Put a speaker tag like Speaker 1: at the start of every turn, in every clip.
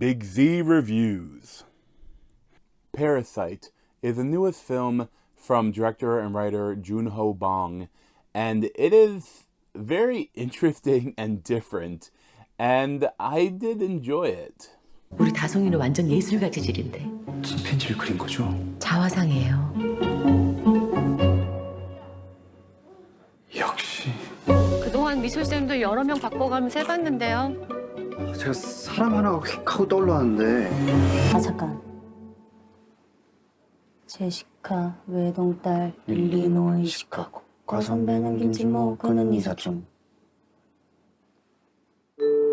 Speaker 1: Big Z Reviews. Parasite is the newest film from director and writer Joon-ho Bong, and it is very interesting and different, and I did enjoy it.
Speaker 2: 우리 다송이는 완전 예술가 재질인데.
Speaker 3: 침팬지를 그린 거죠?
Speaker 2: 자화상이에요.
Speaker 3: 역시.
Speaker 4: 그동안 미술쌤도 여러 명 바꿔가면서 해봤는데요.
Speaker 3: 제가 사람 하나가 휙 하고 떠올랐는데.
Speaker 5: 아 잠깐. 제시카 외동딸 일리노이 시카고 과선배는 김치모 그는 이사촌.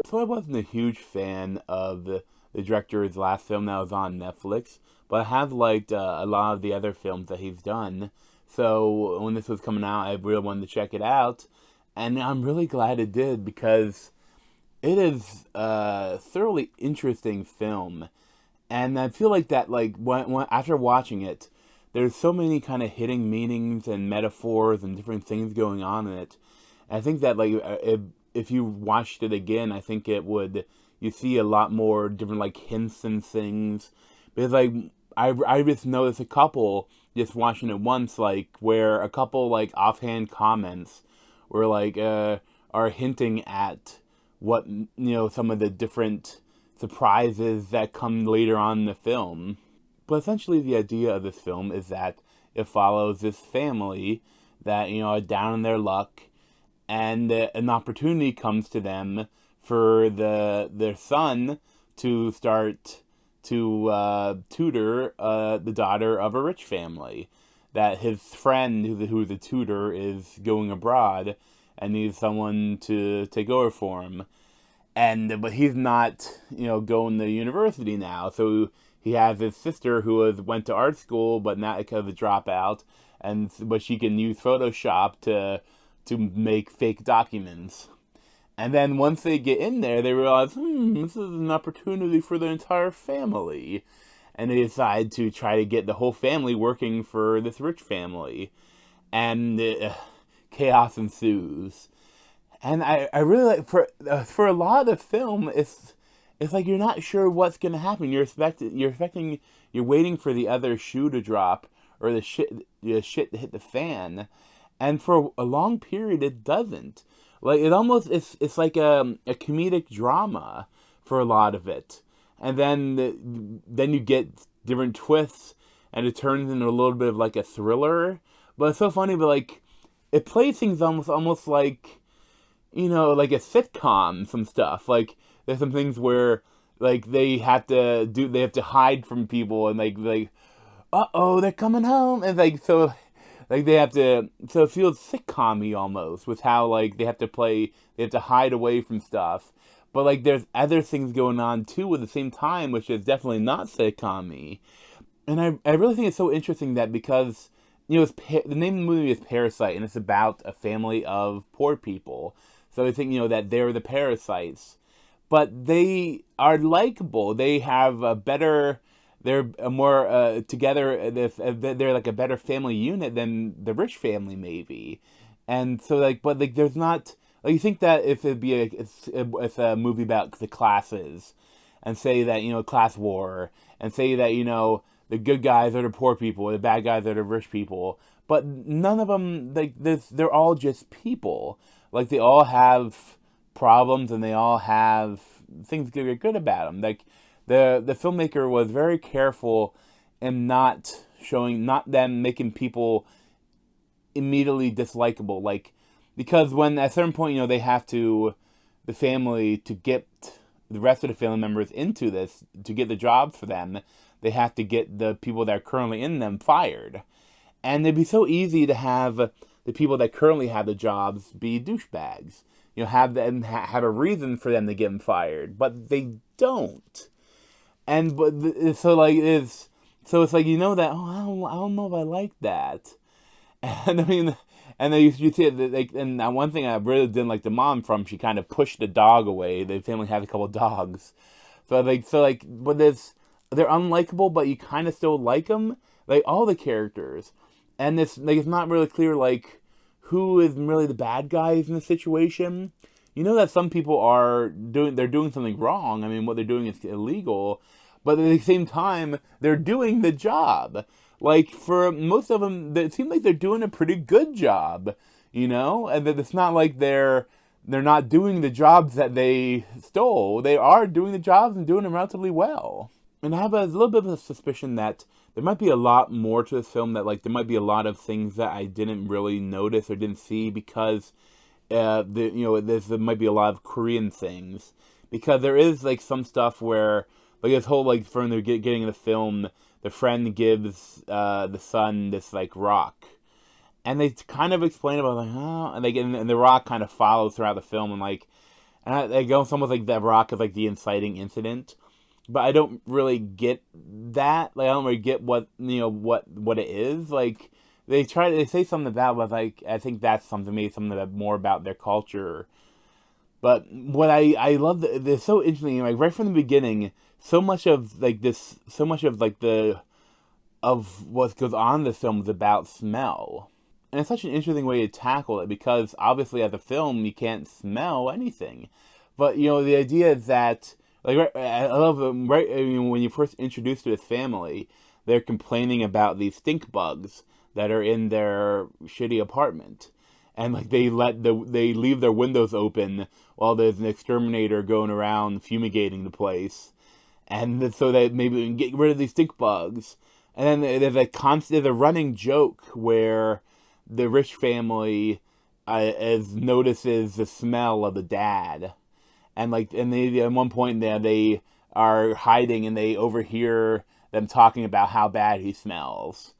Speaker 1: So I wasn't a huge fan of the director's last film that was on Netflix, but I have liked a lot of the other films that he's done. So when this was coming out, I really wanted to check it out, and I'm really glad it did because it is a thoroughly interesting film, and I feel like that, like when after watching it, there's so many kind of hidden meanings and metaphors and different things going on in it. And I think that like if you watched it again, I think you see a lot more different like hints and things, because like I just noticed a couple just watching it once, like where a couple like offhand comments were like are hinting at what, you know, some of the different surprises that come later on in the film. But essentially the idea of this film is that it follows this family that, you know, are down in their luck, and an opportunity comes to them for their son to start to tutor the daughter of a rich family. That his friend, who's the tutor, is going abroad and needs someone to take over for him. But he's not, you know, going to university now. So he has his sister who went to art school, but not because of a dropout, but she can use Photoshop to make fake documents. And then once they get in there, they realize, this is an opportunity for the entire family. And they decide to try to get the whole family working for this rich family. And chaos ensues. And I really like, for a lot of the film, it's like you're not sure what's going to happen. You're waiting for the other shoe to drop, or the shit to hit the fan. And for a long period, it doesn't. Like, it's like a comedic drama for a lot of it. And then you get different twists, and it turns into a little bit of like a thriller. But it's so funny, but like, it plays things almost like, you know, like a sitcom, some stuff. Like, there's some things where, like, they have to hide from people, and like, uh-oh, they're coming home, and like, so, like, so it feels sitcom-y almost, with how, like, they have to hide away from stuff. But, like, there's other things going on, too, at the same time, which is definitely not sitcom-y. And I really think it's so interesting that, because, you know, the name of the movie is Parasite, and it's about a family of poor people. So I think, you know, that they're the parasites. But they are likable. They have they're a more together. They're like a better family unit than the rich family, maybe. And so, like, but like, there's not, like, you think that if it'd be it's a movie about the classes, and say that, you know, class war, and say that, you know, the good guys are the poor people, the bad guys are the rich people. But none of them, like, they're all just people. Like, they all have problems, and they all have things that are good about them. Like, the filmmaker was very careful in not them making people immediately dislikable. Like, because when at a certain point, you know, the family, to get the rest of the family members into this, to get the jobs for them, they have to get the people that are currently in them fired. And it'd be so easy to have the people that currently have the jobs be douchebags. You know, have them have a reason for them to get them fired, but they don't. So it's like, you know, that, I don't know if I like that. And I mean, and then you see it, like, and one thing I really didn't like the mom from, she kind of pushed the dog away. The family had a couple of dogs, but they're unlikable, but you kind of still like them, like all the characters. And it's not really clear, like, who is really the bad guys in the situation. you know that some people they're doing something wrong. I mean, what they're doing is illegal, but at the same time, they're doing the job. Like, for most of them, it seems like they're doing a pretty good job, and that it's not like they're not doing the jobs that they stole. They are doing the jobs and doing them relatively well. And I have a little bit of a suspicion that there might be a lot more to this film, that like there might be a lot of things that I didn't really notice or didn't see because there might be a lot of Korean things, because there is like some stuff where like this whole like from the getting in the film, the friend gives the son this like rock, and they kind of explain about like and the rock kind of follows throughout the film, and they go almost like that rock is like the inciting incident, but I don't really get that. Like I don't really get what it is. Like they say something about, but like I think that's maybe something that more about their culture. But what I love, it's so interesting. Like right from the beginning, so much of what goes on in this film is about smell. And it's such an interesting way to tackle it, because obviously as a film you can't smell anything. But the idea is that I love when you first introduced to this family, they're complaining about these stink bugs that are in their shitty apartment, and like they leave their windows open while there's an exterminator going around fumigating the place, and so that maybe we can get rid of these stink bugs. And then there's a running joke where the rich family notices the smell of the dad, and they at one point they are hiding and they overhear them talking about how bad he smells,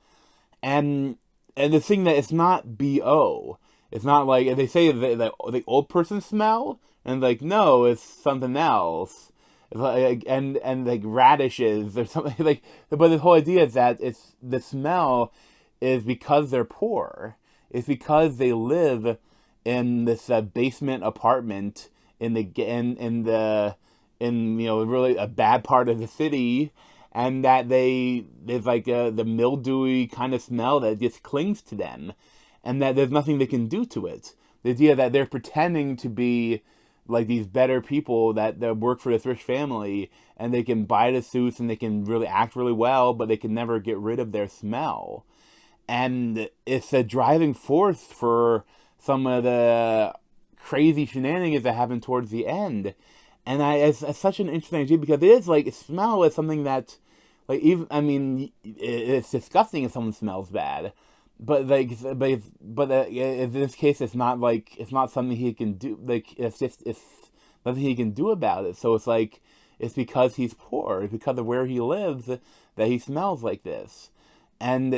Speaker 1: and the thing that it's not BO, it's not like they say the old person smell, and like no, it's something else. It's like, and like radishes or something like, but the whole idea is that it's the smell is because they're poor. It's because they live in this basement apartment in really a bad part of the city, and that there's like the mildewy kind of smell that just clings to them, and that there's nothing they can do to it. The idea that they're pretending to be like these better people that work for this rich family, and they can buy the suits and they can really act really well, but they can never get rid of their smell. And it's a driving force for some of the crazy shenanigans that happen towards the end. And it's such an interesting idea, because it is like, smell is something that, like, even, I mean, it's disgusting if someone smells bad, but in this case, it's not something he can do. Like, it's nothing he can do about it. So it's like, it's because he's poor, it's because of where he lives that he smells like this. And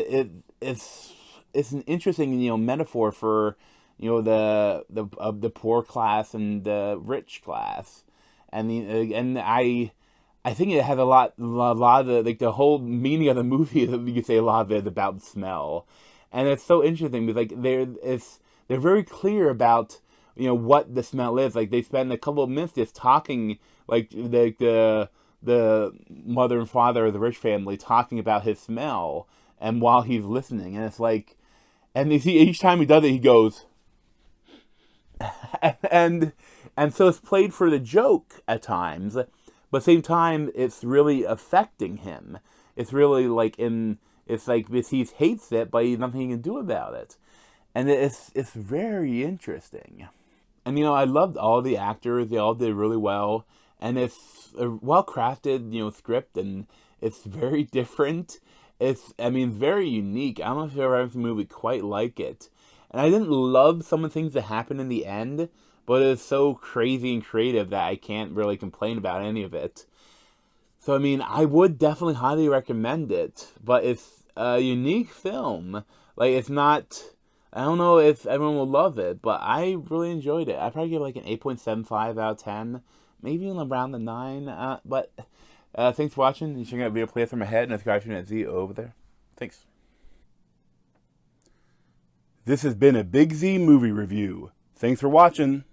Speaker 1: it's an interesting metaphor for the poor class and the rich class, and I think it has a lot of like the whole meaning of the movie. You could say a lot of it is about smell, and it's so interesting because like they're very clear about what the smell is. Like they spend a couple of minutes just talking, like the mother and father of the rich family talking about his smell, and while he's listening, and it's like, and you see each time he does it, he goes, and so it's played for the joke at times, but at the same time, it's really affecting him. It's really like it's like he hates it, but he's nothing he can do about it, and it's very interesting. And I loved all the actors; they all did really well, and it's a well crafted script, and it's very different. It's very unique. I don't know if I've ever seen a movie quite like it. And I didn't love some of the things that happened in the end, but it's so crazy and creative that I can't really complain about any of it. So, I would definitely highly recommend it, but it's a unique film. Like, it's not, I don't know if everyone will love it, but I really enjoyed it. I'd probably give it like an 8.75 out of 10, maybe even around the 9, but thanks for watching. You should get a video play from my head and subscribe to me at Z over there. Thanks. This has been a Big Z movie review. Thanks for watching.